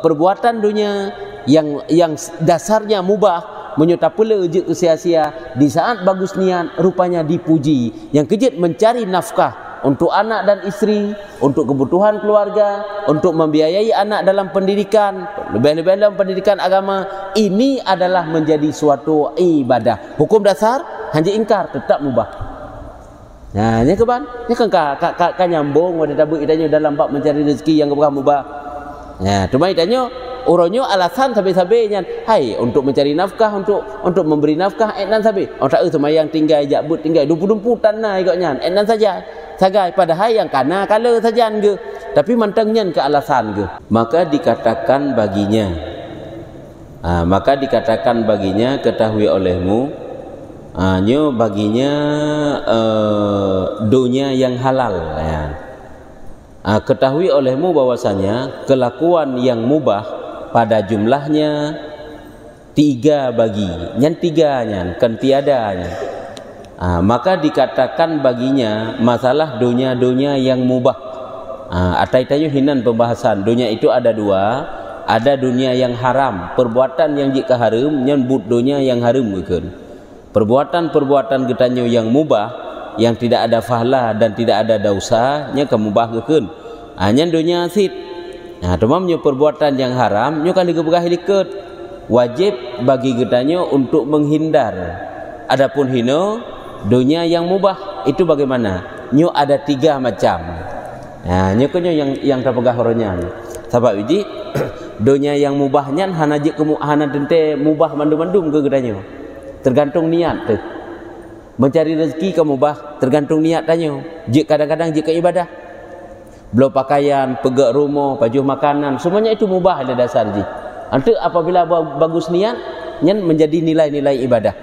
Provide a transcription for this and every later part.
perbuatan dunia yang dasarnya mubah menyuta pula je ke sia-sia, di saat bagus niat rupanya dipuji. Yang kejut mencari nafkah untuk anak dan isteri, untuk kebutuhan keluarga, untuk membiayai anak dalam pendidikan, lebih-lebih dalam pendidikan agama, ini adalah menjadi suatu ibadah. Hukum dasar hanya ingkar tetap mubah. Nah, ini keban, ini kan nyambung pada tabu itanya dalam bab mencari rezeki yang bukan mubah. Nah, cuma itanya uronyo alasan sabe-sabenya, hai untuk mencari nafkah, untuk memberi nafkah enan sabe. Oh tak semayang tinggal jabut tinggal 20 tanah ikutnya enan saja. Sagai padahal yang kana kala saja ke, tapi mantangnya ke alasan ke. Maka dikatakan baginya, ketahui olehmu nyo baginya dunia yang halal ya. Ketahui olehmu bahwasanya kelakuan yang mubah pada jumlahnya 3 bagi, yang 3 kan tiadanya. Maka dikatakan baginya masalah dunia yang mubah. Atai-tayu hinan pembahasan. Dunia itu ada 2, ada dunia yang haram, perbuatan yang jika haram, nyebut dunia yang haram bukan. Perbuatan-perbuatan getanyo yang mubah, yang tidak ada fahla dan tidak ada dosa, nya kemubah bukan. Hanya dunia sit. Temamnya perbuatan yang haram, nyo kan digebegah liket. Wajib bagi getanyo untuk menghindar. Adapun hino dunia yang mubah itu bagaimana? Nyo ada 3 macam. Nyo kenyo yang terpegah orangnya. Sebab uji dunia yang mubahnya hana tente mubah mandum-mandum ke gedanyo. Tergantung niat tu. Mencari rezeki ke mubah tergantung niat danyo. Kadang-kadang jika ibadah. Belum pakaian, pegak rumah, baju makanan, semuanya itu mubah ada dasar ji. Nanti apabila bagus niat, nyen menjadi nilai-nilai ibadah.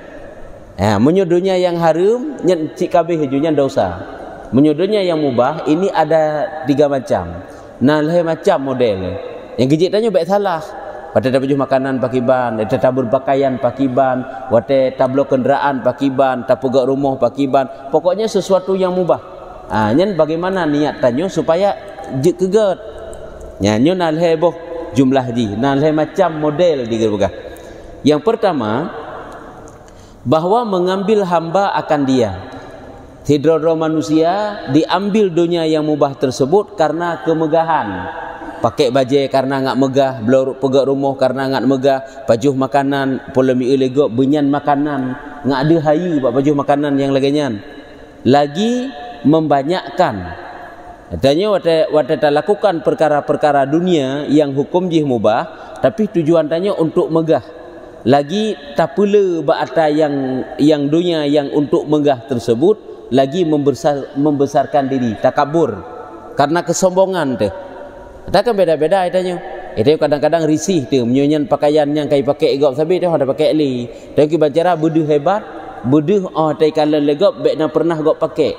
Menyudunya yang haram, nyen cik kabeh hujunya dosa. Menyudunya yang mubah, ini ada 3 macam. Nalhe macam model. Yang gejitannya baik salah. Wate baju makanan pakiban, wate tabur pakaian pakiban, wate tablo kenderaan pakiban, tapugak rumah pakiban. Pokoknya sesuatu yang mubah. Nyen bagaimana niat tanyo supaya je keget. Nyo nalhe boh jumlah ji, nalhe macam model digerbegah. Yang pertama, bahwa mengambil hamba akan dia. Hidrodro manusia diambil dunia yang mubah tersebut karena kemegahan. Pakai baju karena ngak megah, beloruk pegak rumah karena ngak megah, baju makanan polemik legok benyan makanan, ngak ada hayu baju makanan yang laginya. Lagi membanyakkan. Katanya wate lakukan perkara-perkara dunia yang hukum jih mubah, tapi tujuan tanya untuk megah. Lagi tak pula ba'ata yang dunia yang untuk megah tersebut lagi membesarkan diri, takabur karena kesombongan tu. Ada kan beda-beda itanya. Itu kadang-kadang risih tu menyunyan pakaian yang kai pakai igop sabi tu ada pakai li. Dan kita bicara beduh hebat, beduh tai kala legop baik nak pernah gop pakai.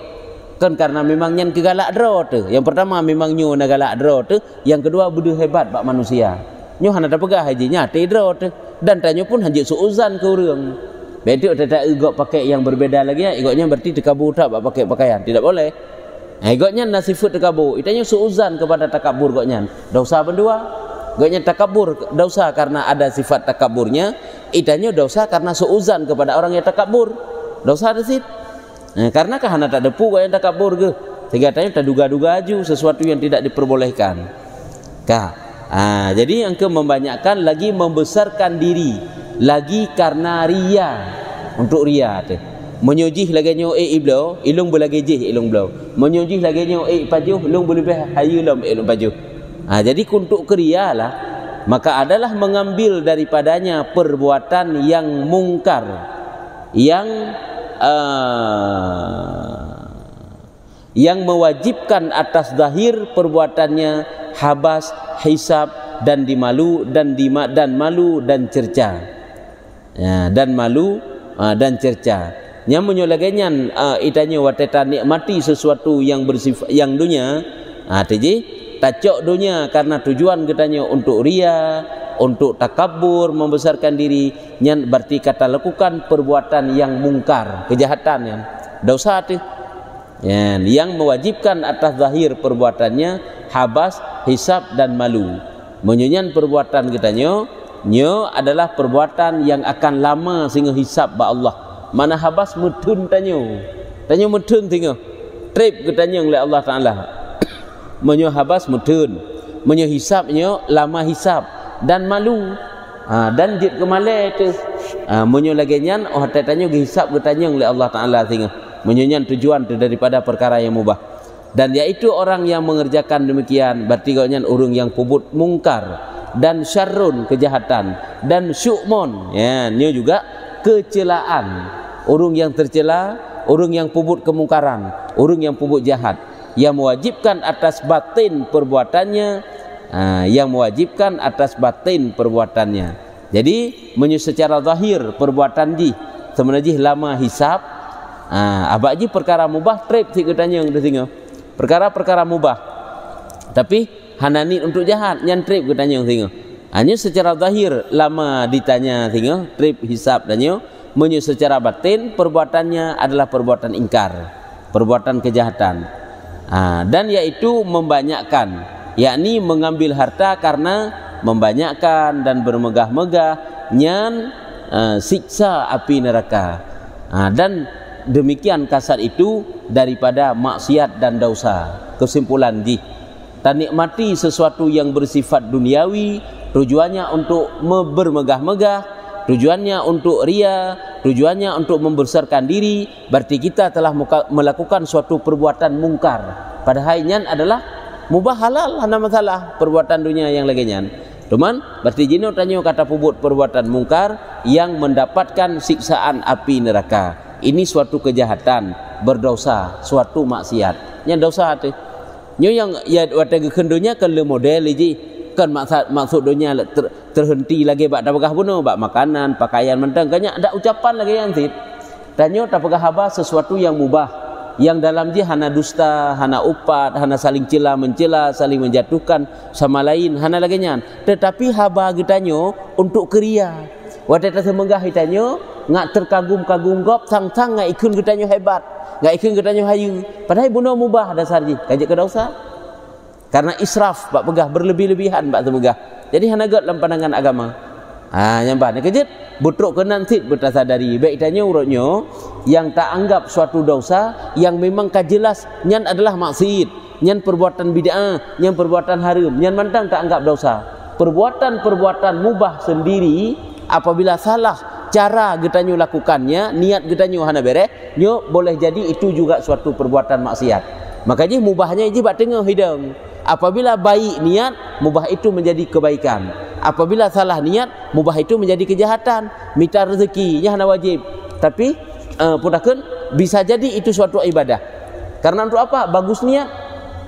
Kan karena memang nyan kegalak dro tu. Yang pertama memang nyu na galak dro tu, yang kedua beduh hebat bak manusia. Nyu hana ada pegah hajinya tai dro tu. Dan tanya pun hanya suuzan ke urang. Betul tak igop pakai yang berbeda lagi ya, igopnya berarti tekabur tak bak pakai pakaian. Tidak boleh. Goknya nasifut takabur, itanya suuzan kepada takabur goknya. Dosa berdua. Goknya takabur dosa karena ada sifat takaburnya, itanya dosa karena suuzan kepada orang yang takabur. Dosa ada sit. Karena kahana tak depu goknya takabur ke. Sehingga tanya tak duga-duga aju sesuatu yang tidak diperbolehkan. Jadi yang membanyakkan lagi membesarkan diri, lagi karena ria, untuk ria tu. Menyujih lagi nyo iblo, ilung belagi jih ilung blau. Menyujih lagi nyo pajuh, ilung lebih hayu lam ilung pajuh. Jadi untuk keria lah, maka adalah mengambil daripadanya perbuatan yang mungkar, yang mewajibkan atas zahir perbuatannya habas, hisab dan dimalu dan malu dan cerca. Dan malu dan cerca. Yang menyolaganya itanya wateta nikmati sesuatu yang bersifat yang dunia. Tiji tacok dunia karena tujuan katanya untuk ria, untuk takabur, membesarkan diri. Yang berarti kata lakukan perbuatan yang mungkar, kejahatan yang dosa tu. Yang mewajibkan atas zahir perbuatannya habas, hisab dan malu. Menyunyan perbuatan katanya nyo adalah perbuatan yang akan lama sehingga hisab ba Allah. Mana habas mutun tanyo mutun tengok trip katanya oleh Allah Taala. Menyo habas mutun, menyo hisabnya lama hisab dan malu. Dan jid kemalai tu menyo lagi nyan tanya hisab katanya oleh Allah Taala tengok. Menyunyan tujuan tu daripada perkara yang mubah. Dan yaitu orang yang mengerjakan demikian berarti katanya orang yang pubut mungkar dan syarrun kejahatan dan syu'mun ya ini juga kecelaan. Orang yang tercela, orang yang pubut kemungkaran, orang yang pubut jahat, yang mewajibkan atas batin perbuatannya, yang mewajibkan atas batin perbuatannya. Jadi secara zahir perbuatan ji sebenarnya lama hisab. Abak ji perkara mubah trip si katanya yang tengok. Perkara-perkara mubah. Tapi hanani untuk jahat nyan trip katanya yang tengok. Hanya secara zahir lama ditanya tengok trip hisab danyo. Secara batin perbuatannya adalah perbuatan ingkar, perbuatan kejahatan. Dan yaitu membanyakkan, yakni mengambil harta karena membanyakkan dan bermegah-megah nyan siksa api neraka. Dan demikian kasar itu daripada maksiat dan dosa. Kesimpulan ji, tak nikmati sesuatu yang bersifat duniawi, tujuannya untuk bermegah-megah, tujuannya untuk ria, tujuannya untuk membesarkan diri, berarti kita telah melakukan suatu perbuatan mungkar. Padahal nyan adalah mubah halal, hana masalah perbuatan dunia yang lagi nyan. Cuman berarti jino tanya kata pubut perbuatan mungkar yang mendapatkan siksaan api neraka. Ini suatu kejahatan, berdosa, suatu maksiat. Yang dosa tu. Nyo yang ya wata kendunya kan le model ji. Kan maksud dunia terhenti lagi bak dah pegah bunuh, bak makanan, pakaian mentang kanya ada ucapan lagi yang tit. Tanyo tak pegah haba sesuatu yang mubah. Yang dalam ji hana dusta, hana upat, hana saling cela mencela, saling menjatuhkan sama lain, hana lagi nyan. Tetapi haba gitanyo untuk keria. Wata tersemenggah hitanyo ngak terkagum-kagum gop sang-sang ngak ikun gitanyo hebat, ngak ikun gitanyo hayu. Padahal bunuh mubah dasar ji. Kajak ke dosa. Karena israf bak pegah berlebih-lebihan bak semegah. Jadi hana gat dalam pandangan agama. Nyambah nak kejut butruk kenan tit bertasadari baik tanya urutnya yang tak anggap suatu dosa yang memang kajelas nyan adalah maksiat, nyan perbuatan bid'ah, nyan perbuatan haram, nyan mantang tak anggap dosa. Perbuatan-perbuatan mubah sendiri apabila salah cara getanyo lakukannya, niat getanyo hana bereh, nyo boleh jadi itu juga suatu perbuatan maksiat. Makanya mubahnya ji bak tengah hidung. Apabila baik niat, mubah itu menjadi kebaikan. Apabila salah niat, mubah itu menjadi kejahatan. Minta rezeki nya hana wajib. Tapi putakeun bisa jadi itu suatu ibadah. Karena untuk apa? Bagus niat.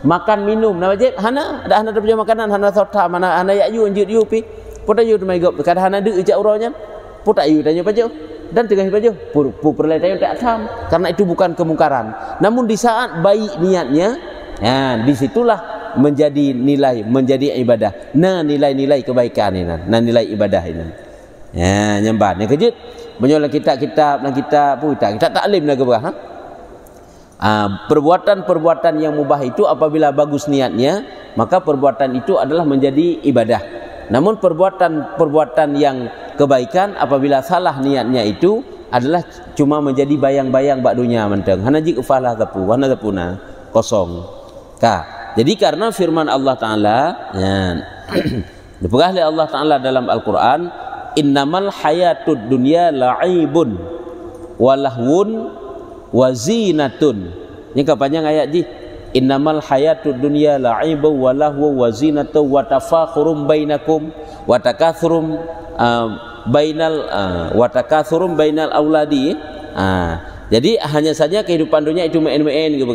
Makan minum na wajib hana ada hana punya makanan hana sota mana hana ya yu anjut yu pi. Puta yu mai gop kad hana deuk ijak uranya. Puta yu tanya pajau dan tengah pajau perlai tayo tak atam. Karena itu bukan kemungkaran. Namun di saat baik niatnya, disitulah menjadi nilai, menjadi ibadah. Nah nilai-nilai kebaikan ini, nah nilai ibadah ini. Ya nyembah ni kejut. Menyolah kitab-kitab dan kitab kita taklim lagi berah. Perbuatan-perbuatan yang mubah itu apabila bagus niatnya, maka perbuatan itu adalah menjadi ibadah. Namun perbuatan-perbuatan yang kebaikan apabila salah niatnya itu adalah cuma menjadi bayang-bayang bak dunia menteng. Hana jik ufalah tapu, hana tapuna kosong. Jadi karena firman Allah Ta'ala dipegah oleh Allah Ta'ala dalam Al-Quran, innamal hayatud dunya la'ibun walahwun wazinatun. Ini kepanjang ayat ji. Innamal hayatud dunya la'ibun walahwun wazinatun wa tafakhurum bainakum wa takathurum bainal auladi. Jadi hanya saja kehidupan dunia itu main-main gitu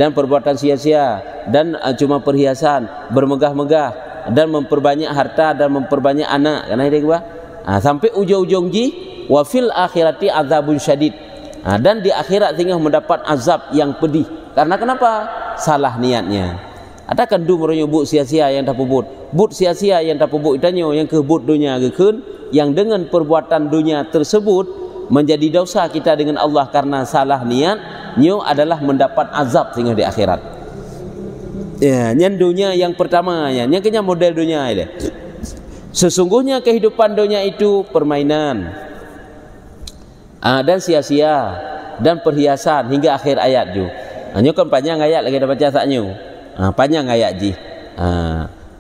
dan perbuatan sia-sia dan cuma perhiasan, bermegah-megah dan memperbanyak harta dan memperbanyak anak karena itu sampai ujung-ujung ji wa fil akhirati azabun syadid. Dan di akhirat tinggal mendapat azab yang pedih. Karena kenapa? Salah niatnya. Ada kan du meronyo but sia-sia yang tak pubut. But sia-sia yang tak pubut itanyo yang kebut dunia gekun yang dengan perbuatan dunia tersebut menjadi dosa kita dengan Allah karena salah niat, nyo adalah mendapat azab sehingga di akhirat. Ya, nyan dunia yang pertama ya, yang kenya model dunia ini. Sesungguhnya kehidupan dunia itu permainan dan sia-sia dan perhiasan hingga akhir ayat ju. Hanya kan panjang ayat lagi dah baca saknyo. Panjang ayat ji.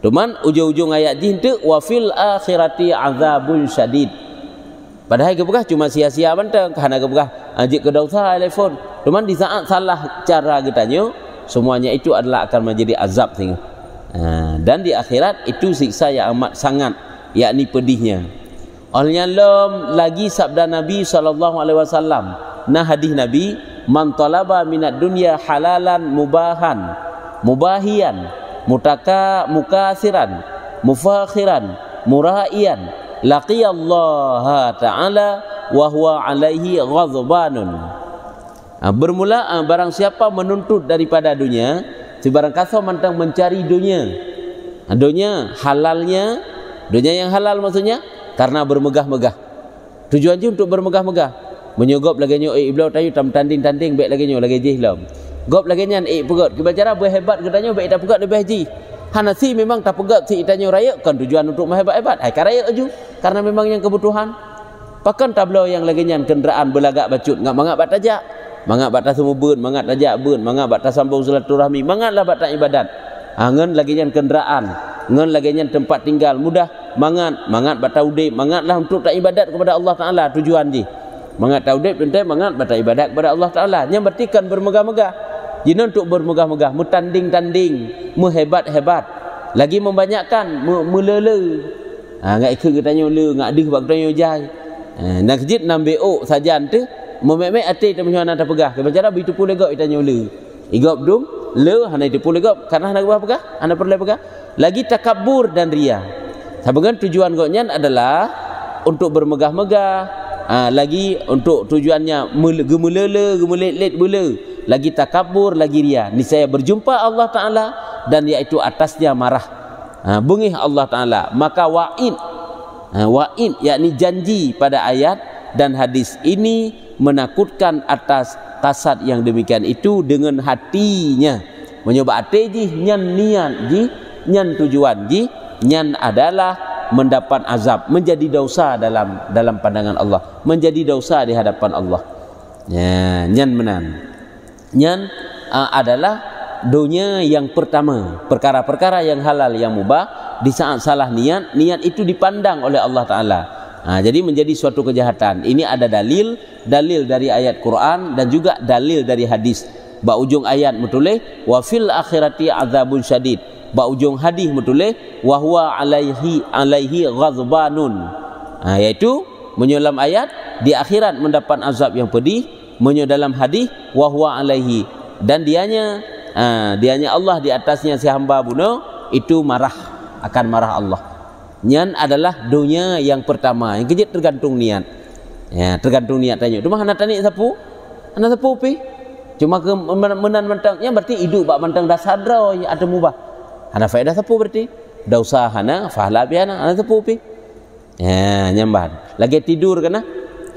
Cuman ujung-ujung ayat ji tu wa fil akhirati azabun syadid. Padahal kebegah cuma sia-sia bentang kerana kebegah ajik ke dosa telefon. Cuman di saat salah cara getanyo, semuanya itu adalah akan menjadi azab sehingga. Dan di akhirat itu siksa yang amat sangat, yakni pedihnya. Olehnya lagi sabda Nabi SAW, nah hadis Nabi, man talaba minad dunya halalan mubahian, mukasiran, mufakhiran, muraiyan, laqiyallaha ta'ala wa huwa alaihi ghadbanun. Bermula barang siapa menuntut daripada dunia, sebarang kasa mantang mencari dunia. Dunia halalnya, dunia yang halal maksudnya karena bermegah-megah. Tujuannya untuk bermegah-megah. Menyogop lagi nyo iblau tayu tam tanding-tanding baik lagi nyo lagi jihlam. Gop lagi nyan pegot kebacara berhebat katanya baik tak pegot lebih haji. Hanasi memang tak pegot si itanyo raya kan tujuan untuk menghebat-hebat. Hai karaya aju karena memang yang kebutuhan. Pakan tablo yang lagi nyan kenderaan belagak bacut ngak mangak bat tajak. Mangak batas semua beun, mangak tajak beun, mangak batas sambung silaturahmi, mangaklah batas ibadat. Ngan lagi nyan kenderaan, ngan lagi nyan tempat tinggal mudah, mangat batas udip, mangatlah untuk tak ibadat kepada Allah Taala tujuan ji. Mangat tak udip penting mangat batas ibadat kepada Allah Taala. Yang bertikan bermegah-megah. Jina untuk bermegah-megah, metanding-tanding, mehebat-hebat. Lagi membanyakkan, melele. Ngak ikut katanya le, ngak dih bak katanya jai. Nak kejit nambeok sajan tu memek-mek ati ta menyoana ta pegah ke bicara bitu pule gop itanya le igop dum le hana itu pule gop karena hana pegah hana perlu pegah lagi takabur dan ria sabengan tujuan goknya adalah untuk bermegah-megah lagi untuk tujuannya gemulelet bule lagi takabur lagi ria niscaya berjumpa Allah Taala dan iaitu atasnya marah bungih Allah Taala maka wa'id yakni janji pada ayat dan hadis ini menakutkan atas kasat yang demikian itu dengan hatinya. Mencoba hati ji, nyan niat ji, nyan tujuan ji, nyan adalah mendapat azab, menjadi dosa dalam pandangan Allah, menjadi dosa di hadapan Allah. Ya, nyan menan. Nyan adalah dunia yang pertama, perkara-perkara yang halal yang mubah di saat salah niat itu dipandang oleh Allah Taala. Jadi menjadi suatu kejahatan. Ini ada dalil dari ayat Quran dan juga dalil dari hadis. Ba ujung ayat metuleh wa fil akhirati azabun syadid. Ba ujung hadis metuleh wa huwa alaihi ghadbanun. Yaitu menyolam ayat di akhirat mendapat azab yang pedih, menyo dalam hadis wa huwa alaihi dan dianya Allah di atasnya si hamba bunuh itu akan marah Allah. Nyan adalah dunia yang pertama. Yang kejut tergantung niat. Ya, tergantung niat tanya. Cuma hana tani sapu? Hana sapu pi? Cuma ke menan mentangnya berarti hidup bak mentang dasar droi ada mubah. Hana faedah sapu berarti. Dosa hana fahala bi hana sapu pi. Ya, nyamban. Lagi tidur kana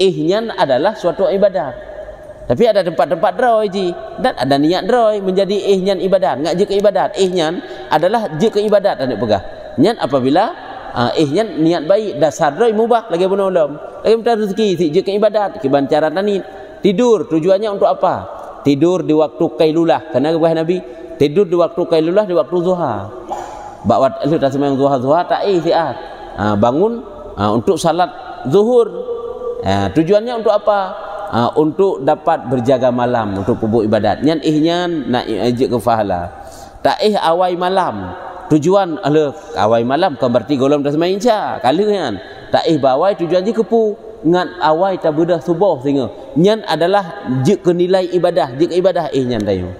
ihnya adalah suatu ibadat. Tapi ada tempat-tempat droi ji dan ada niat droi menjadi ihnya ibadat. Ngak je ke ibadat. Ihnya adalah je ke ibadat anda pegah. Nyan apabila ihnya niat baik dasar droi mubah lagi bunuh ulum lagi minta rezeki si je ke ibadat kiban cara tani tidur tujuannya untuk apa tidur di waktu kailulah karena kepada Nabi tidur di waktu kailulah di waktu zuhar bak lu dah sembahyang zuhar tak siat bangun untuk salat zuhur tujuannya untuk apa untuk dapat berjaga malam untuk pubuk ibadat nyan ihnya nak je ke fahala tak awai malam tujuan awai malam kan berarti golong dah semain insya kala kan tak bawai tujuan je kepu ngan awai tak bedah subuh sehingga nyan adalah je ke nilai ibadah je ke ibadah nyan tayo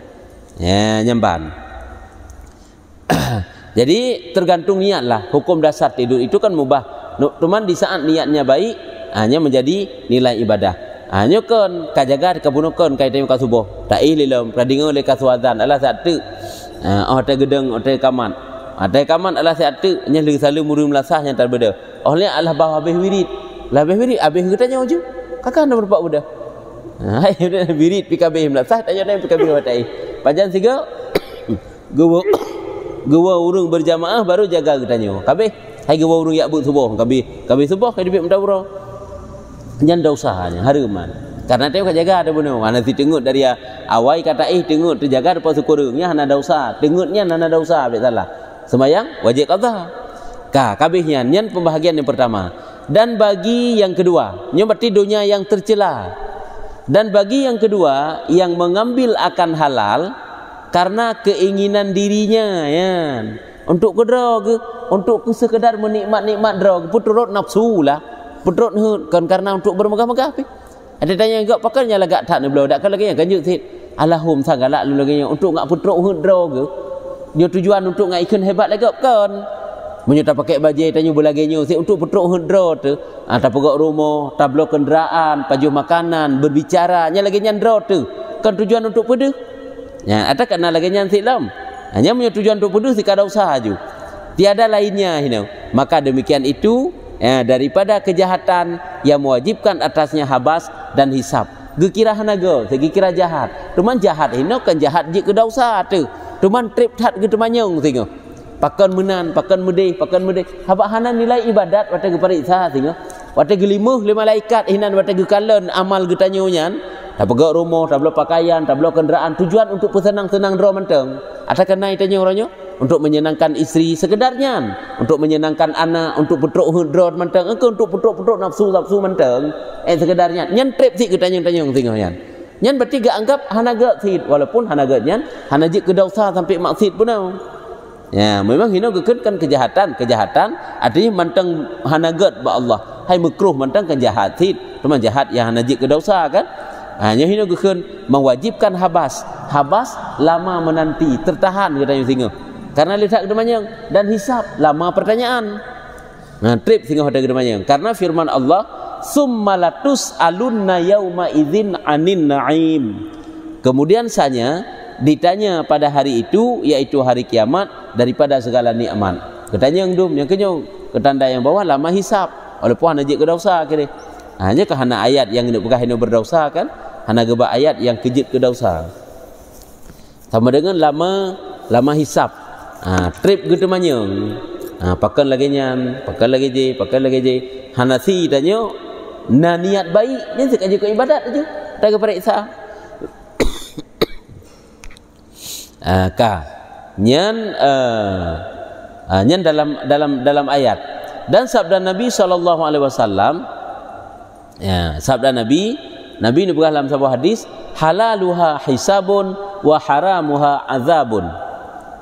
ya nyamban jadi tergantung niat lah hukum dasar tidur itu kan mubah cuman di saat niatnya baik hanya menjadi nilai ibadah hanya kan kajaga kabunukan kai tayo ka subuh tak lilom pradingo le ka suazan ala satu ta gedeng ta kaman ada kaman Allah satu nya le selalu murim lasah yang terbeda. Oleh Allah bawa habis wirid. Lah habis wirid habis katanya aju. Kakak anda berpak budak. Hai wirid PKB lasah tanya dah PKB watai. Panjang siga. Gua urung berjamaah baru jaga katanya. Kabeh Hai ge burung yak bu subuh kabi subuh kai dibik mendawra. Nyan dah usahanya haruman. Karena teu jaga ada benar. Nanti tengut dari awai kata tengut terjaga depa syukurnya hana ada usaha. Tengutnya hana ada usaha bet salah. Sembayang wajib qadha. Kabehnya nyan pembahagian yang pertama. Dan bagi yang kedua, nya berarti dunia yang tercela. Dan bagi yang kedua yang mengambil akan halal karena keinginan dirinya ya. Untuk kedra ke untuk sekedar menikmat-nikmat dra putrut nafsu lah. Putrut kan karena untuk bermegah-megah pi. Ada tanya juga pakalnya lagak tak ni belau dak kan lagi kan jut alahum sangalak lu lagi untuk ngak putrut dra ke. Dia tujuan untuk ngak ikun hebat lagi kan. Menyuta pakai baju tanya belagenyo untuk putruk hendra tu tak pegak rumah tablo kenderaan pajuh makanan berbicara nya lagi nyandra tu kan tujuan untuk pedu ya ada kena lagi nyan silam hanya punya tujuan untuk pedu sikada usaha ju tiada lainnya maka demikian itu daripada kejahatan yang mewajibkan atasnya habas dan hisab gekira hanaga segi kira jahat cuman jahat kan jahat je kada usaha tu cuman trip tat ke temanyong tengok pakan menan, pakan medih. Habak hanan nilai ibadat wata ge pariksa tengok. Wata ge lima malaikat hinan wata ge kalen amal ge tanyonya. Tak pegak rumah, tak belok pakaian, tak belok kenderaan. Tujuan untuk bersenang-senang dra menteng. Ada kena tanya orangnya untuk menyenangkan isteri sekedarnya, untuk menyenangkan anak, untuk putruk dra menteng. Engko untuk putruk nafsu menteng. Sekedarnya. Nyen trip sik ge tanyong tengok yan. Nyen berarti ge anggap hanaga sid walaupun hanaga nyen hanajik ke dosa sampai maksiat pun. Ya, memang hino gekeun kejahatan artinya manteng hanagat ba Allah. Hai makruh manteng kan jahat sid. Teman jahat yang hanajik ke dosa kan? Hanya hino gekeun mewajibkan habas. Habas lama menanti, tertahan katanya singa. Karena lihat kedemanya dan hisab lama pertanyaan. Nah, trip singa ada kedemanya. Karena firman Allah, "Summalatus alunna yauma idzin anin na'im." Kemudian saja ditanya pada hari itu yaitu hari kiamat daripada segala nikmat. Ketanya yang dum yang kenyong ketanda yang bawah lama hisab walaupun hana je ke dosa kene. Hanya ke hana ayat yang nak pegah hina berdosa kan hana geba ayat yang kejit ke dosa. Sama dengan lama hisab. Trip gitu manyong. Pakan lagi nyan, pakan lagi je. Hanasi tanya na niat baik ni sekaja ke ibadat aja. Tak ke periksa. Nyan dalam ayat dan sabda Nabi sallallahu alaihi wasallam sabda Nabi ni berkata dalam sebuah hadis halaluha hisabun wa haramuha azabun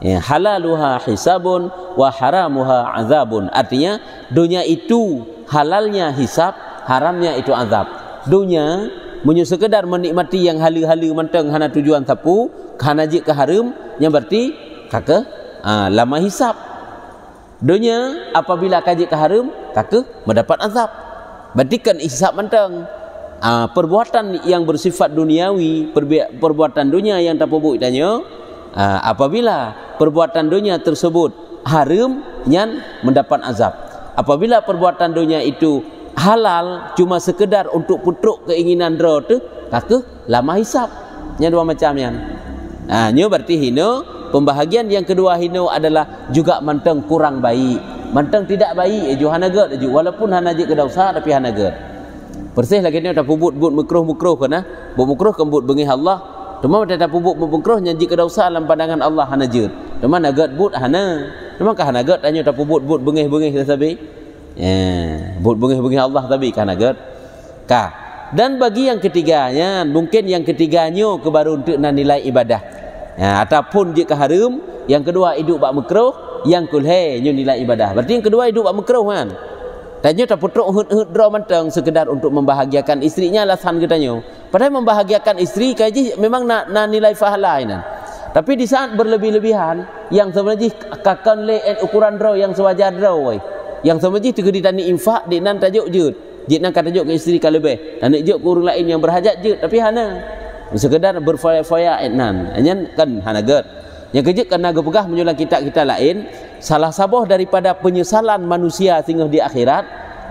halaluha hisabun wa haramuha azabun artinya dunia itu halalnya hisab haramnya itu azab dunia munyo sekedar menikmati yang halu-halu menteng hana tujuan sapu hana jik ke harum yang berarti kaka lama hisab dunia apabila kaji ke harum kaka mendapat azab berarti kan hisab menteng perbuatan yang bersifat duniawi perbuatan dunia yang tak pobuk tanya apabila perbuatan dunia tersebut harum yang mendapat azab apabila perbuatan dunia itu halal cuma sekedar untuk putruk keinginan dra tu kaka lama hisab nya dua macam yan nyo berarti hino pembahagian yang kedua hino adalah juga manteng kurang baik manteng tidak baik hanagat walaupun hanajik ke dosa tapi hanagat persih lagi ni tak pubut makruh kana makruh kembut bengih Allah cuma tak pubut makruh nyanji ke dosa dalam pandangan Allah hanajut cuma nagat but hana cuma kah hanagat tanya tak pubut bengih sasabi but bengih Allah tapi kan agat dan bagi yang ketiganya mungkin yang ketiganya kebaru untuk nilai ibadah ataupun jika harum yang kedua hidup bak makruh yang kulhe nyo nilai ibadah berarti yang kedua hidup bak makruh kan tanya tak putruk dra manteng sekedar untuk membahagiakan istrinya alasan katanya padahal membahagiakan istri kaji memang nak nilai pahala ini tapi di saat berlebih-lebihan yang sebenarnya kakan le ukuran dra yang sewajar dra yang sebenarnya tu ditani infak di nan tajuk jut jit nan kata tajuk ke isteri ka lebih dan juk ke orang lain yang berhajat jut tapi hana sekedar berfoya-foya nan hanya kan hana gat yang kejut kena gepegah menyulang kita lain salah sabah daripada penyesalan manusia sehingga di akhirat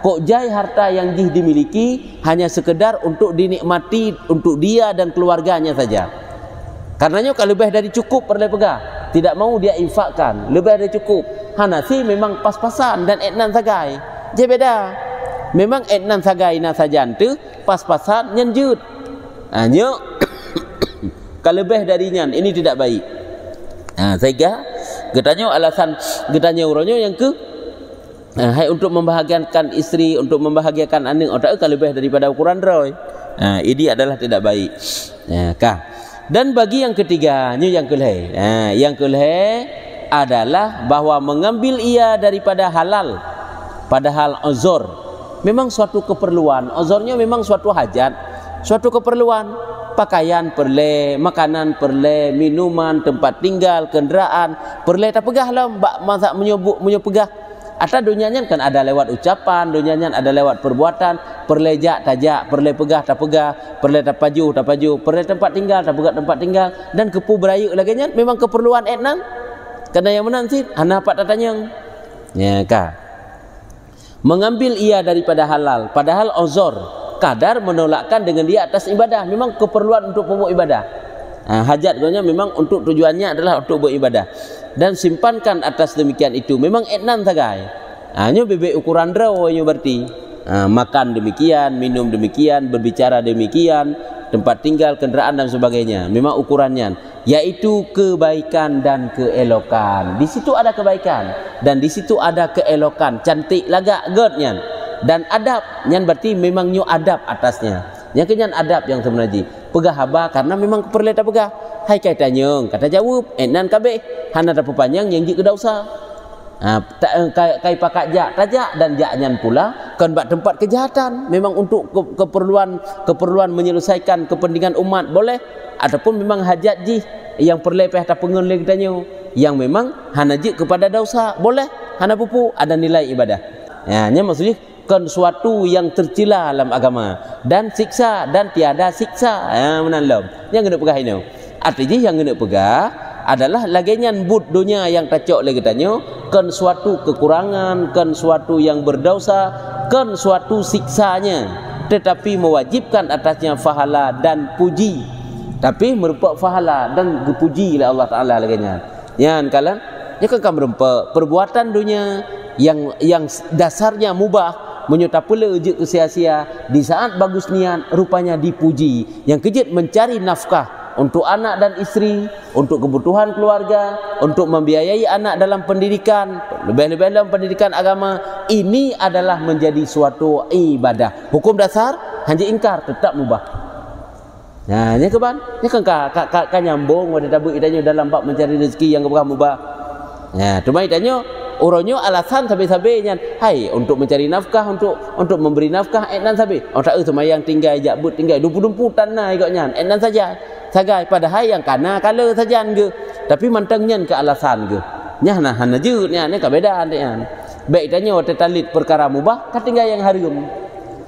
kok jai harta yang dimiliki hanya sekedar untuk dinikmati untuk dia dan keluarganya saja karenanya kalau lebih dari cukup perlu pegah tidak mau dia infakkan lebih dari cukup Hanafi memang pas-pasan dan etnan sagai. Je beda. Memang etnan sagai na sajan tu pas-pasan nyenjut. Hanya kalebih darinya ini tidak baik. Sehingga getanya alasan getanya uronyo yang ke hai untuk membahagiakan isteri, untuk membahagiakan anak otak kalebih daripada ukuran roy. Ini adalah tidak baik. Dan bagi yang ketiga, yang kelih. Yang kelih adalah bahwa mengambil ia daripada halal padahal uzur memang suatu keperluan. Uzurnya memang suatu hajat, suatu keperluan. Pakaian perle, makanan perle, minuman, tempat tinggal, kenderaan perle tak pegah lah masa menyebut Atau dunianya kan ada lewat ucapan, dunianya ada lewat perbuatan, perle jak tajak, perle pegah tak pegah, perle tak paju, perle tempat tinggal tak pegah tempat tinggal, dan kepu berayu lagi nya memang keperluan etnan. Karena yang menanti anak pak tatanya. Ya kah? Mengambil ia daripada halal padahal uzur kadar menolakkan dengan dia atas ibadah, memang keperluan untuk pembuat ibadah. Hajat gonya memang untuk tujuannya adalah untuk beribadah, dan simpankan atas demikian itu memang etnan sagai. Hanya bebek ukuran draw berarti makan demikian, minum demikian, berbicara demikian, tempat tinggal, kenderaan dan sebagainya memang ukurannya, yaitu kebaikan dan keelokan. Di situ ada kebaikan dan di situ ada keelokan, cantik lagak godnya. Dan adab yang berarti memang nyu adab atasnya. Yang kenyan adab yang sebenarnya pegah haba karena memang perlu tak pegah. Hai kaitannya kata jawab enan kabeh hana ada panjang yang ji kedak usah. Kai pakak jak tajak dan jaknyan pula kan buat tempat kejahatan memang untuk keperluan menyelesaikan kepentingan umat boleh, ataupun memang hajat ji yang perlu peh tak pengen lagi tanya yang memang hana ji kepada dosa boleh, hana pupu ada nilai ibadah. Nya maksudnya kan suatu yang tercela dalam agama dan siksa dan tiada siksa menandam yang kena pegah ini. Artinya yang kena pegah adalah laginya but dunia yang tacok lagi tanya kan suatu kekurangan, kan suatu yang berdosa, kan suatu siksanya, tetapi mewajibkan atasnya fahala dan puji, tapi merupakan fahala dan dipuji oleh Allah Taala laginya. Yang kalian ya kan merempak perbuatan dunia yang dasarnya mubah menyuta pula je ke sia-sia di saat bagus niat rupanya dipuji. Yang kejut mencari nafkah untuk anak dan isteri, untuk kebutuhan keluarga, untuk membiayai anak dalam pendidikan, lebih-lebih dalam pendidikan agama, ini adalah menjadi suatu ibadah. Hukum dasar hanya ingkar tetap mubah. Nah, ini keban, ini kan nyambung wadah tabu idanya dalam bab mencari rezeki yang bukan mubah. Nah, cuma idanya uronyo alasan sabe-sabenya hai untuk mencari nafkah, untuk memberi nafkah enan sabe tak semayang tinggal jabut tinggal dumpu-dumpu tanah ikutnya enan saja sagai padahal yang kana kala saja ke, tapi mantangnya ke alasan ke nya hana jeut nya ni kabedaan dia baik tanya tetalit perkara mubah ka tinggal yang haram,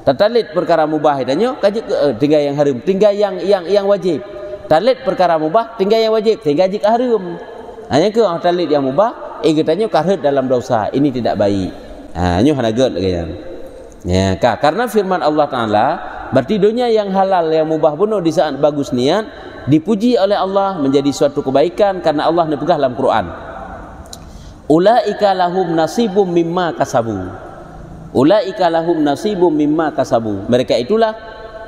tetalit perkara mubah tanya ka tinggal yang haram, tinggal yang wajib, talit perkara mubah tinggal yang wajib, tinggal jik haram. Hanya ke talit yang mubah katanya karhet dalam dosa, ini tidak baik. Nyu hana ged lagi ya. Karena firman Allah Taala berarti dunia yang halal yang mubah bunuh di saat bagus niat dipuji oleh Allah menjadi suatu kebaikan karena Allah nepegah dalam Quran. Ulaika lahum nasibum mimma kasabu. Ulaika lahum nasibum mimma kasabu. Mereka itulah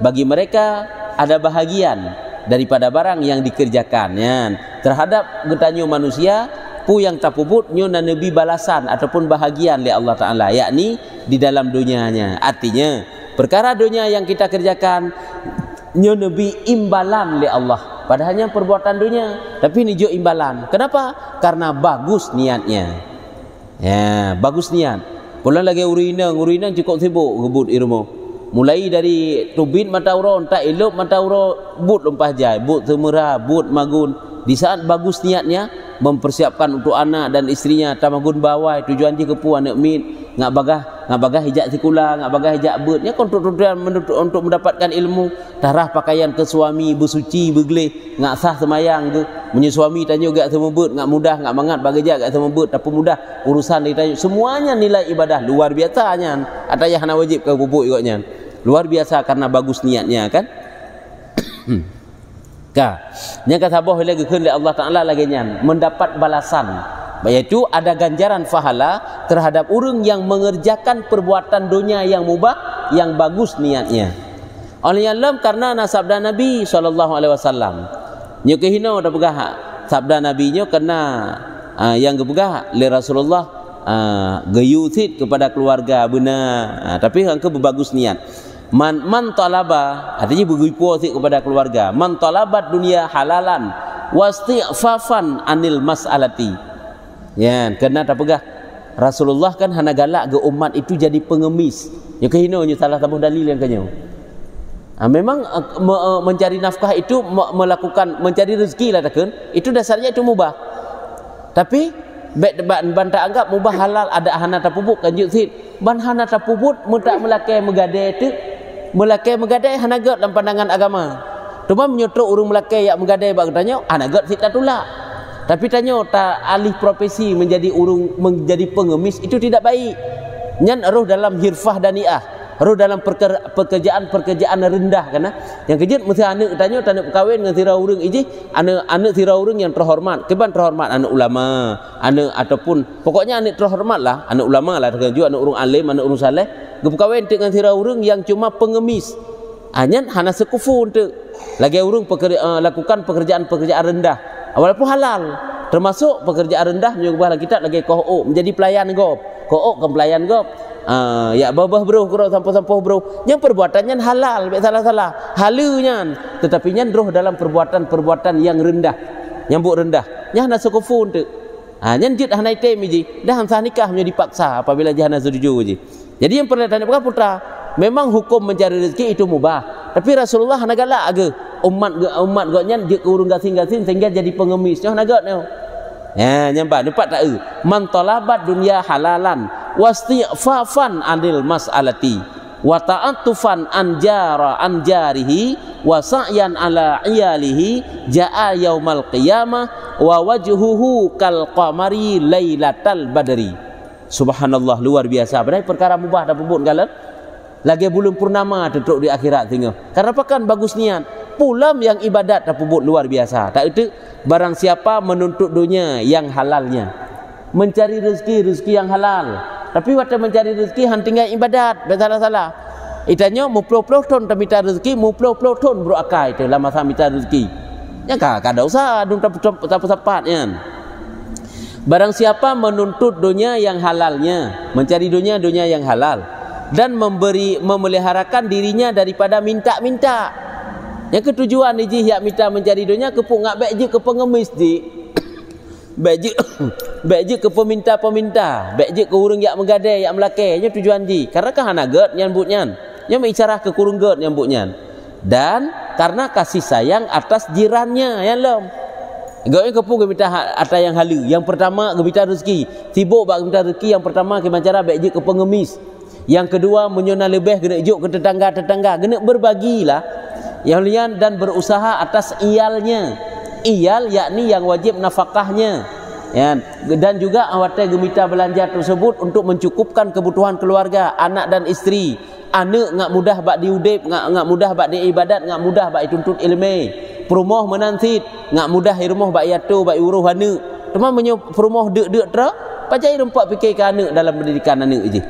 bagi mereka ada bahagian daripada barang yang dikerjakan ya. Terhadap getanya manusia pu yang tak puput nyuna nabi balasan ataupun bahagian oleh Allah Taala, yakni di dalam dunianya. Artinya perkara dunia yang kita kerjakan nyuna nabi imbalan oleh Allah, padahalnya perbuatan dunia tapi ini jo imbalan. Kenapa? Karena bagus niatnya ya, bagus niat. Pulang lagi urinang cukup sibuk ngebut ilmu, mulai dari tubin mata uron tak elok mata uron but lempah jai, but semera, but magun. Di saat bagus niatnya mempersiapkan untuk anak dan istrinya tamagun bawai tujuan dia kepu anak mit ngak bagah hijak sikula, ngak bagah hijak bet nya untuk mendapatkan ilmu, tarah pakaian ke suami bersuci bergelih ngak sah semayang ke menye suami tanya gak semua bet ngak mudah ngak mangat bagajak gak semua bet tapi mudah urusan ditanya semuanya nilai ibadah luar biasanya. Ataya hana wajib ke bubuk ikutnya luar biasa karena bagus niatnya kan. Nya kata sabah lagi keun Allah Taala lagi nyan mendapat balasan Iaitu ada ganjaran pahala terhadap orang yang mengerjakan perbuatan dunia yang mubah, yang bagus niatnya. Oleh alam karena sabda Nabi SAW. Nyo kehino dah pegah sabda Nabi nyo kena yang gepegah le Rasulullah geyuthit kepada keluarga benar. Tapi angka berbagus niat. Man talaba artinya begipu kepada keluarga. Man talabat dunia halalan wastighfafan anil mas'alati. Ya, kena tak pegah. Rasulullah kan hana galak ke umat itu jadi pengemis. Yang kehino nya salah satu dalil yang kenyo. Memang mencari nafkah itu melakukan mencari rezeki lah takkan. Itu dasarnya itu mubah. Tapi bantah anggap mubah halal ada hana tapubuk kanjut sit. Ban hana tapubut mutak melakai megade itu melakai megade hana gat dalam pandangan agama. Cuma menyutruk urung melakai yang megade bak tanya hana gat sit tatulak. Tapi tanya tak alih profesi menjadi urung menjadi pengemis itu tidak baik. Nyan roh dalam hirfah daniah, roh dalam pekerjaan rendah kana. Yang kejut mesti anak tanya tak kawin dengan tira urang iji, anak tira urang yang terhormat. Keban terhormat anak ulama, anak ataupun pokoknya anak terhormat lah, anak ulama lah juga anak urang alim, anak urang saleh. Kawin dengan tira urang yang cuma pengemis. Nyan hana sekufu untuk lagi urang lakukan pekerjaan rendah. Walaupun halal, termasuk pekerjaan rendah menyebabkan kita lagi ko'o menjadi pelayan gop, ko'o ke pelayan gop, ya babah bro, kuro sampo bro, yang perbuatannya halal, salah halunya, tetapi nya roh dalam perbuatan yang rendah, nyambuk rendah, nya hana sukufu untuk, nya jut hana item ji, dah hansa nikah menjadi dipaksa apabila jahana setuju ji. Jadi yang pernah tanya putra, memang hukum mencari rezeki itu mubah, tapi Rasulullah hana galak age. Umat gotnya dia ke urung gasing-gasing sehingga jadi pengemis. Nyoh nagot nyoh. Ya, nyampak tak man talabat dunya halalan wastighfafan anil mas'alati wa ta'attufan anjarihi wa sa'yan ala iyalihi jaa yaumal qiyamah wa wajhuhu kal qamari lailatal badri. Subhanallah, luar biasa. Benar perkara mubah dah pun galan. Lagi bulan purnama tutup di akhirat tengah. Karena apa kan bagus niat. Pulam yang ibadat dah pun luar biasa. Tak itu barang siapa menuntut dunia yang halalnya, mencari rezeki yang halal. Tapi waktu mencari rezeki hantingnya ibadat, bersalah-salah. Itanya muplo-plo ton minta rezeki, muplo-plo ton bro akai itu lama sama minta rezeki. Ya kada usah dun tepat-tepatnya. Barang siapa menuntut dunia yang halalnya, mencari dunia yang halal dan memeliharakan dirinya daripada minta-minta. Yang ketujuan ni yak minta mencari dunia kepuk ngak baik je ke pengemis ji. Baik je ke peminta-peminta, baik je ke urang yak menggadai, yak melakai, nya tujuan ji. Karena kan hana gat nyambutnya. Nya mengicarah ke kurung gat nyambutnya. Dan karena kasih sayang atas jirannya yang lom. Gawai kepuk minta atas yang halu. Yang pertama minta rezeki. Sibuk bak minta rezeki yang pertama ke cara baik je ke pengemis. Yang kedua menyona lebih kena juk ke tetangga-tetangga, kena berbagilah. Yang lian dan berusaha atas iyalnya. Iyal yakni yang wajib nafkahnya. Ya, dan juga awatnya gemita belanja tersebut untuk mencukupkan kebutuhan keluarga, anak dan isteri. Anak ngak mudah bak diudip, ngak mudah bak diibadat, ngak mudah bak dituntut ilmu. Perumoh menansit, ngak mudah rumah bak yatu, bak uruh anak. Cuma perumoh dek tra, pajai rempak fikir ke anak dalam pendidikan anak je.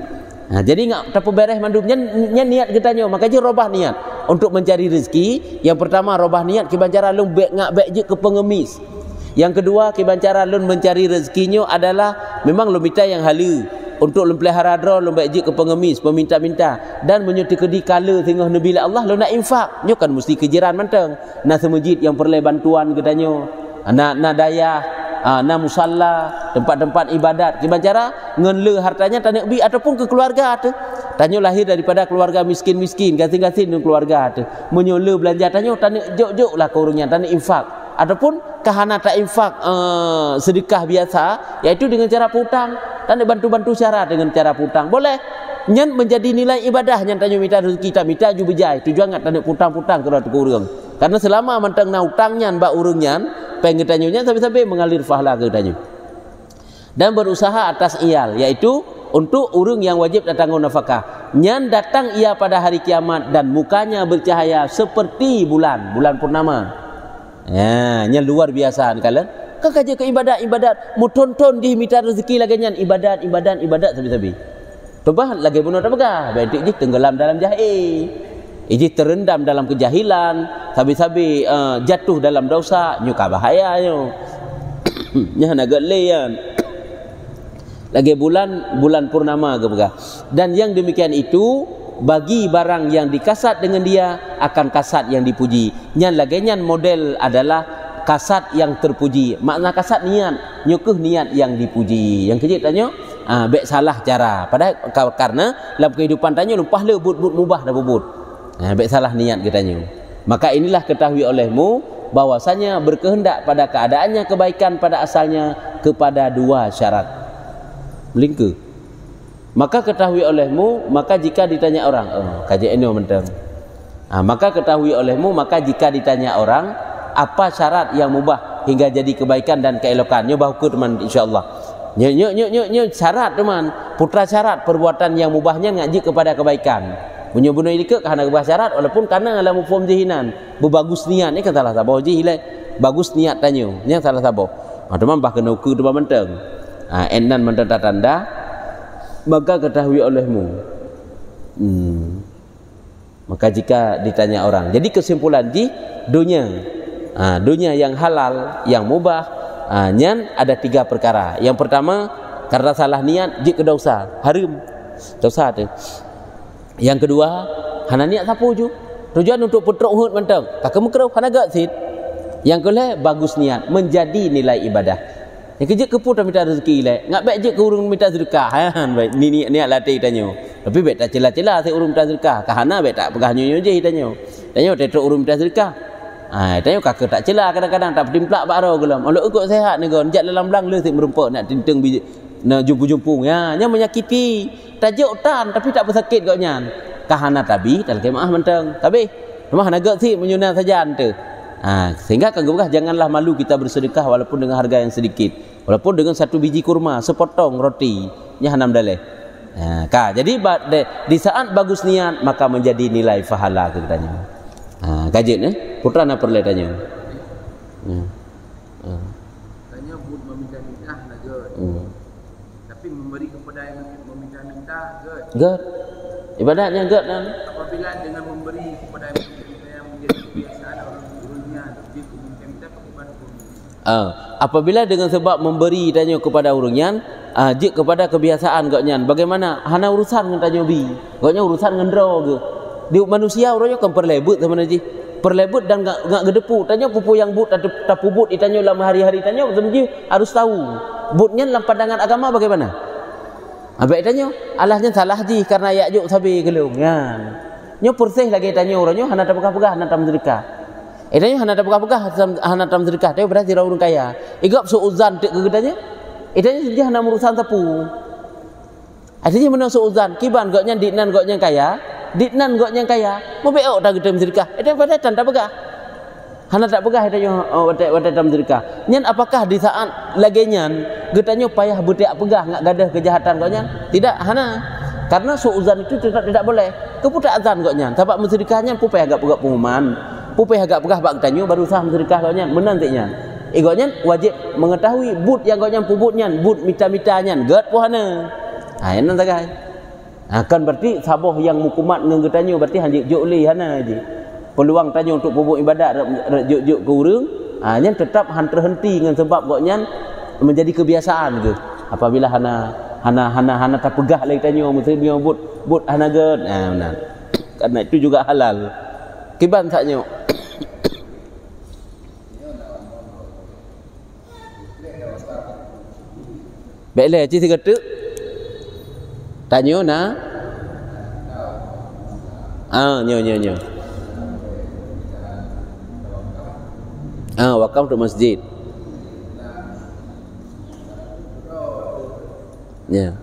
Nah, jadi ngak tapu beres mandumnya niat kita nyo, makanya robah niat untuk mencari rezeki. Yang pertama robah niat kibancara lun ngak baik je ke pengemis. Yang kedua kibancara lun mencari rezekinya adalah memang lun minta yang halu untuk lun pelihara dro lun baik je ke pengemis, peminta-minta dan menyutikedi kala tengah nabila Allah lun nak infak. Nyo kan mesti kejiran manteng. Nah semajid yang perlu bantuan kita nyo. Nak daya na musalla, tempat-tempat ibadat. Gimana cara ngenle hartanya tanya bi ataupun ke keluarga tu. Tanya lahir daripada keluarga miskin-miskin, gasing-gasing dengan keluarga tu. Menyole belanja tanya jok-jok lah ke orangnya, tanya infak. Ataupun kahana tak infak sedekah biasa, iaitu dengan cara putang. Tanya bantu-bantu cara dengan cara putang. Boleh. Nyan menjadi nilai ibadah nyan tanya minta rezeki kita minta ju bejai. Tujuan ngat tanya putang-putang ke orang. Karena selama mantang na utangnya mbak urungnya pengen tanyanya sampai-sampai mengalir pahala ke tanya. Dan berusaha atas iyal, yaitu untuk urung yang wajib datang nafkah. Nyan datang ia pada hari kiamat dan mukanya bercahaya seperti bulan purnama. Ya, nyan luar biasa kalian. Kan kerja ke ibadat mu tonton di minta rezeki lagi nyan ibadat sabi-sabi tobah lagi bunuh tak pegah baik dia tenggelam dalam jahil iji terendam dalam kejahilan sabi-sabi jatuh dalam dosa nyuka bahaya nya naga leyan lagi bulan purnama ke pegah. Dan yang demikian itu bagi barang yang dikasat dengan dia akan kasat yang dipuji. Nyan lagi nyan model adalah kasat yang terpuji. Makna kasat niat, nyukuh niat yang dipuji. Yang kejut tanya, baik salah cara. Padahal karena dalam kehidupan tanya lumpah le but mubah dah bubut. Baik salah niat katanya. Maka inilah ketahui olehmu bahwasanya berkehendak pada keadaannya kebaikan pada asalnya kepada dua syarat. Melingkar. Maka ketahui olehmu, maka jika ditanya orang, kajian ini mentang. Maka ketahui olehmu, maka jika ditanya orang, apa syarat yang mubah hingga jadi kebaikan dan keelokan? Nyo bahu teman, insyaallah. Nyo syarat teman, putra syarat perbuatan yang mubahnya ngaji kepada kebaikan. Punya bunuh ini ke karena kebah syarat, walaupun karena dalam form jihinan, berbagus niat ni kan salah sabah jihilai, bagus niat tanya, ni salah sabah. Teman bah kena ukur teman mentang. Enan mentang tanda. Maka ketahui olehmu. Maka jika ditanya orang, jadi kesimpulan di dunia, dunia yang halal, yang mubah, nyan ada 3 perkara. Yang pertama karena salah niat, jika dosa, haram, dosa tu. Yang kedua, hana niat sapu ju, tujuan untuk putruk hut mentang, kakak mukrau hana gak sit. Yang kedua bagus niat, menjadi nilai ibadah. Yang kerja ke pun minta rezeki le. Ngak baik je ke urung minta sedekah. Baik ni niat latih tanya. Tapi baik tak celah-celah saya urung minta sedekah. Kahana baik tak pegah nyonya je tanya. Tanya tetruk urung minta sedekah. Tanya kakak tak celah kadang-kadang tak timplak baro gelam. Kalau ikut sehat negon jak dalam belang le sik merempak nak tinteng biji nak jumpu-jumpu. Nya menyakiti. Tajuk tan tapi tak bersakit kau nyan. Kahana tabi dalam kemaah mentang. Tabi. Rumah naga si menyunat saja tu. Sehingga kan janganlah malu kita bersedekah walaupun dengan harga yang sedikit, walaupun dengan 1 biji kurma, sepotong roti nya hanam daleh. Jadi di saat bagus niat maka menjadi nilai pahala katanya. Kajian putra nak perlu tanya. Tanya bud meminta-minta naga. Tapi memberi kepada yang meminta-minta gad. Ibadatnya gad kan. Apabila dengan memberi kepada yang menjadi kebiasaan orangnya dia meminta kepada orang. Apabila dengan sebab memberi tanya kepada orangnya, jik kepada kebiasaan gaknya. Bagaimana? Hana urusan dengan tanya bi. Gaknya urusan dengan draw ke. Di manusia orangnya kan perlebut sama naji. Perlebut dan gak gedepu. Tanya pupu yang but tak pubut ditanya dalam hari-hari tanya sebenarnya harus tahu. Butnya dalam pandangan agama bagaimana? Baik tanya, alahnya salah ji karena yakjuk sabi gelung kan. Nyo persih lagi tanya orangnya hana tak pegah-pegah hana tak sedekah. Tanya hana tak pegah-pegah hana tak sedekah. Dia berarti orang kaya. Igap seuzan tek ke tanya. Tanya saja hana urusan sapu. Artinya mana seuzan kiban gaknya ditnan gaknya kaya. Ditnan gaknya kaya. Mau beok tak gedem sedekah. Dia berarti tak pegah. Hana tak pegah tanya wadah tak sedekah. Nyan apakah di saat lagi nyan getanya payah betek pegah ngak gadah kejahatan gaknya? Tidak, hana. Karena suuzan itu tidak boleh. Keputak azan gaknya. Sebab mensedekahnya pupai agak pegah pengumuman. Pupai agak pegah bak tanya baru sah mensedekah gaknya menantinya. Gaknya wajib mengetahui but yang gaknya pubutnya, but mita-mitanya, gat puhana. Ini tagai. Kan berarti saboh yang mukumat dengan getanya berarti hanjik jokli hana je. Peluang tanya untuk pupuk ibadat juk ke urang, nya tetap terhenti dengan sebab gaknya menjadi kebiasaan ke. Apabila hana tak pegah lagi tanya muslimnya but hana gad. Benar. Karena itu juga halal. Kiban saknya. Baiklah ci segetuk. Tanya na. Nyo. Wakaf untuk masjid. Ya.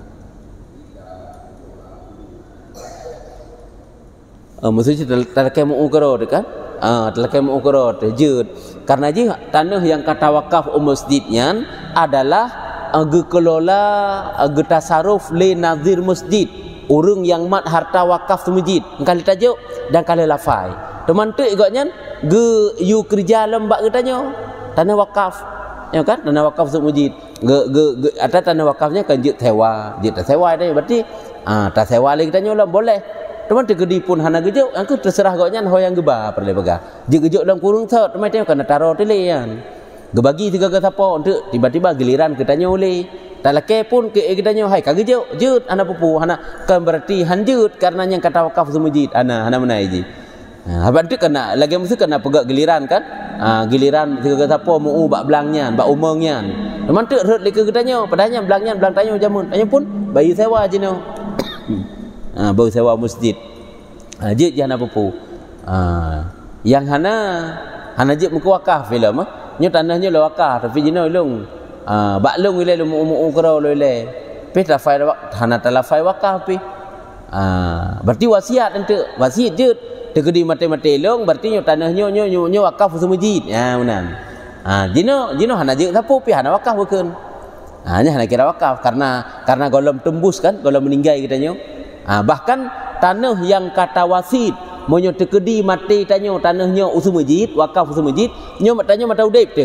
Maksudnya terlakai mu'ukaro kan? Terlakai mu'ukaro terjud. Karena je tanah yang kata wakaf masjidnya adalah gekelola getasaruf le nazir masjid. Orang yang mat harta wakaf tu masjid. Kali tajuk dan kali lafai. Teman tu igaknya ge yu kerja lembak katanya tanah wakaf ya kan tanah wakaf untuk masjid ada tanah wakafnya kan jut sewa itu berarti tak sewa lagi kita nyolam boleh teman tegedi pun hana gejuk angku terserah gaknya ho yang geba perle pegah je gejuk dalam kurung thot teman tengok kena taro telian gebagi tiga ke siapa untuk tiba-tiba giliran kita nyoli tak laki pun kita nyoh hai kagejuk jut anak pupu hana kan berarti hanjut karena yang kata wakaf untuk masjid hana menai ji habis tu kena lagi mesti kena pegak giliran kan giliran tiga kata apa mau bak belangnya bak umangnya teman tu rut leka katanya padahnya belangnya belang tanya jamun tanya pun bayi sewa je no baru sewa masjid je hana pupu yang hana je muka wakaf film nyo tanahnya la wakaf tapi jino long bak long ile mu kero ile pe ta fai hana tala fai wakaf pi berarti wasiat ente wasiat je tegedi mate-mate long berarti nyo tanahnya nyo wakaf untuk masjid unan jino hana je sapu pi hana wakaf bukan hanya hana kira wakaf karena golom tembus kan golom meninggal kita nyo bahkan tanah yang kata wasit monyo tegedi mate tanyo tanahnya usul masjid wakaf usul masjid nyo tanyo mata udip tu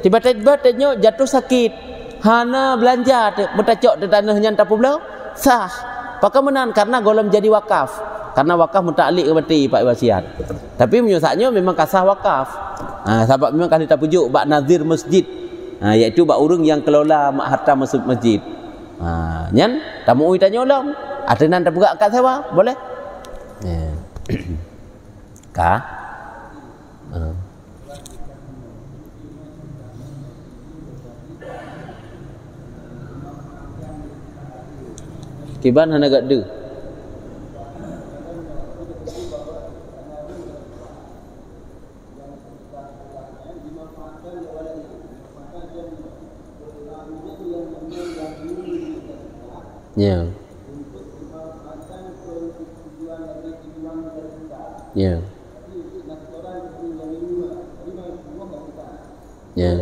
tiba-tiba tanyo jatuh sakit hana belanja tu mentacok tu tanahnya tak pula sah pakamenan karena golom jadi wakaf karena wakaf mutaklik ke mati pak wasiat tapi menyusahnya memang kasah wakaf sebab memang kali tak pujuk bak nazir masjid iaitu bak urang yang kelola harta masjid nyan tamu tanya ulam atenan tak buka kat sewa boleh kah kiban hana gak de ya ya ya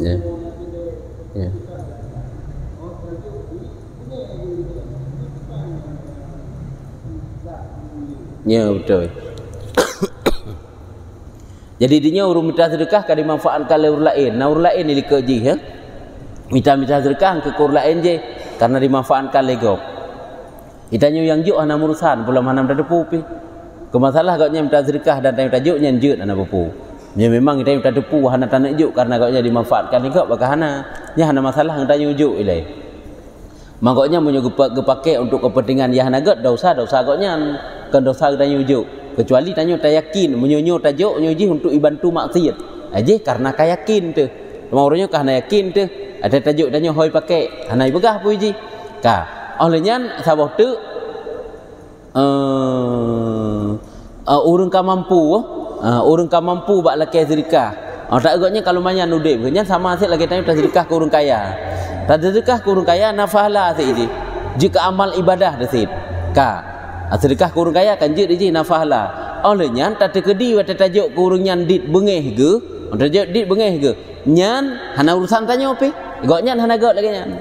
ya ya betul. Jadi dinya urung minta sedekah kan dimanfaatkan oleh orang lain. Nah orang lain ni likaji ya. Minta sedekah ke orang lain je karena dimanfaatkan legok. Itanya yang juk ana urusan pula mana dah depu pi. Kemasalah gaknya minta sedekah dan tanya tajuk nyan juk ana bepu. Ya memang kita minta depu hana tanak juk karena gaknya dimanfaatkan legok baka hana. Nya hana masalah tanya juk ilai. Magoknya munyo gepake untuk kepentingan ya hana gat dosa gaknya kan dosa tanya juk. Kecuali tanya tak yakin menyonyo tajuk nyoji untuk ibantu maksiat aje karena kayakin tu orangnya karena yakin tu ada tajuk tanya hoi pakai hanai begah puji ka olehnya sabah tu urang ka mampu bak laki sedekah tak agaknya kalau banyak nudib nya sama asyik lagi tanya sedekah ke urang kaya tak sedekah ke urang kaya nafahala asyik jika amal ibadah desit ka sedekah kurung kaya kan je di nafahlah olehnya tak terkedi wata tajuk kurung nyan dit bengeh ge tajuk dit bengeh ge nyan hana urusan tanya opi gok nyan hana gok lagi nyan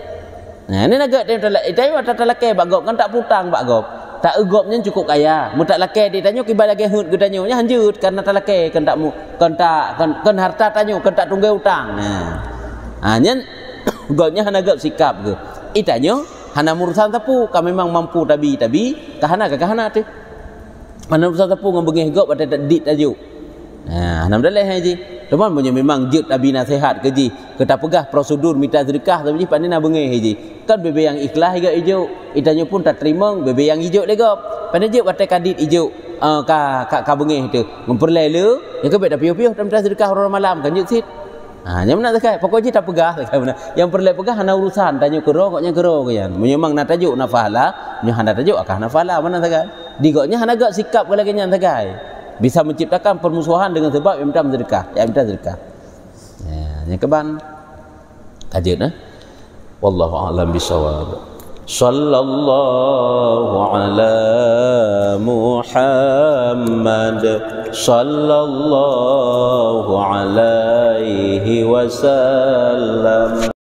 nah ni nagak dia tak wata talake bak gok kan tak putang bak gok tak egop nyan cukup kaya mu tak lake dia tanya kiba lagi hut ge tanya nya hanjut karena talake kan tak mu kan harta tanya kan tak tunggu utang nah nyan goknya hana gok sikap ge itanya hana urusan tapu kami memang mampu tabi kahana tu mana urusan tapu ngembengih gop ada dit tajuk hana daleh haji teman punya memang jet tabi nasihat keji kita pegah prosedur minta sedekah tapi pandai nak bengih haji kan bebe yang ikhlas higa hijau itanya pun tak terima bebe yang hijau le gop pandai je batai kadit hijau ka bengih tu memperlelu yang kebet dah piuh-piuh minta sedekah orang malam kan jet sit yang mana tak pokoknya tak pegah yang perlu pegah hana urusan tanya kero koknya kero kan memang nak tajuk nafahala nya hana tajuk akah nafahala mana tak digoknya hana gak sikap lagi nya tak bisa menciptakan permusuhan dengan sebab yang minta sedekah yang keban tajuk wallahu a'lam bisawab sallallahu ala Muhammad sallallahu alaihi wasallam.